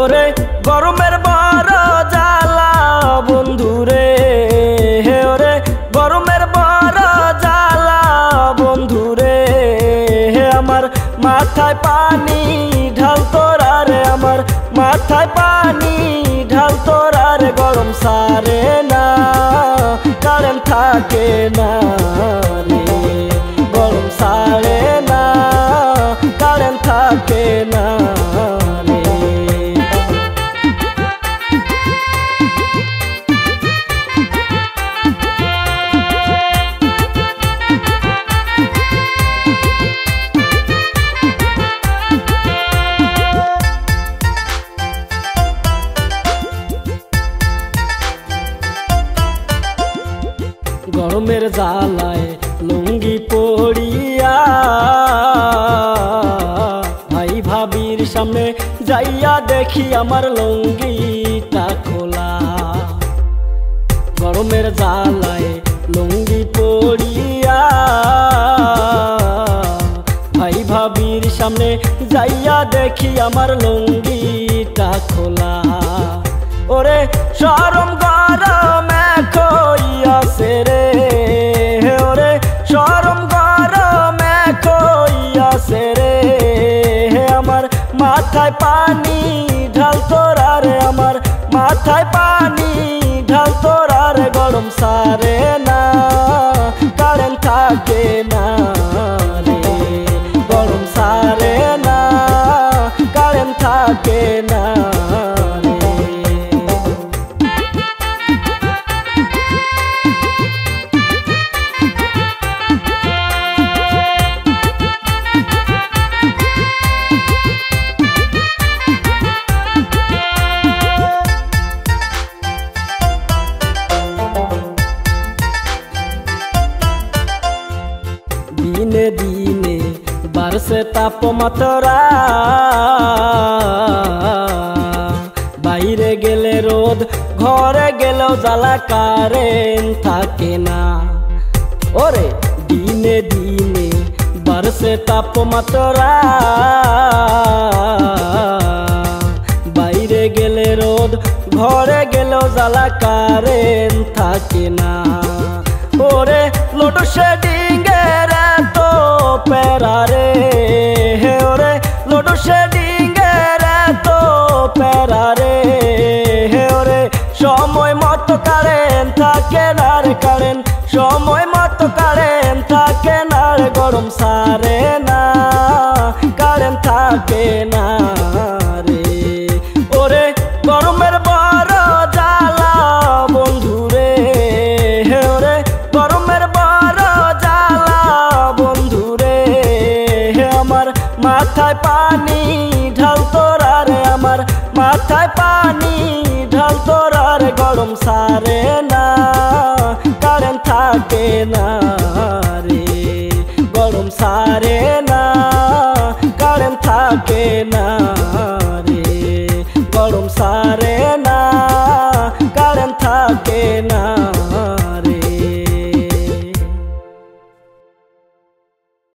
ওরে গরমের বড় জ্বালা বন্ধুরে, হে ওরে গরমের বড় জ্বালা বন্ধুরে, হে আমার মাথায় পানি ঢাল তোরা রে, আমার মাথায় পানি ঢাল তোরা রে। গরম সারে না, কারেন্ট থাকে না রে, গরম সারে না, কারেন্ট থাকে না রে। গরমের জ্বালায় লুঙ্গি পড়িয়া ভাই ভাবির সামনে যাইয়া দেখি আমার লুঙ্গিটা খোলা। গরমের জ্বালায় লুঙ্গি পড়িয়া ভাই ভাবির সামনে যাইয়া দেখি আমার লুঙ্গিটা খোলা। ওরে শরম গরমে কইয়াছে রে, ওরে শরম গরমে কইয়াছে রে, আমার মাথায় পানি ঢাল তোরা রে, আমার মাথায় পানি ঢাল তোরা রে। গরম সারে না, কারেন্ট থাকে না রে, গরম সারে না, কারেন্ট থাকে না। দিনে দিনে বাড়ছে তাপমাত্রা, বাইরে গেলে রোদ, ঘরে গেলেও জ্বালা, কারেন্ট থাকে না। ওরে দিনে দিনে বাড়ছে তাপমাত্রা, বাইরে গেলে রোদ, ঘরে গেলেও জ্বালা, কারেন্ট থাকে না। ওরে লোডশেডিং এর তো প্যারা রে, হে ওরে লোডশেডিং এর তো প্যারা রে, হে ওরে সময় মতো কারেন্ট থাকে না রে, কারেন্ট সময় মতো কারেন্ট থাকে না রে। গরম সারে না, কারেন্ট থাকে না রে। ওরে গরমের বড় জ্বালা বন্ধুরে, হে ওরে গরমের বড় জ্বালা বন্ধুরে, হে আমার মাথায় পানি ঢাল তোরা রে, আমার মাথায় পানি ঢাল তোরা রে। গরম সারে না, কারেন্ট থাকে না রে, গরম সারে না, কারেন্ট থাকে না।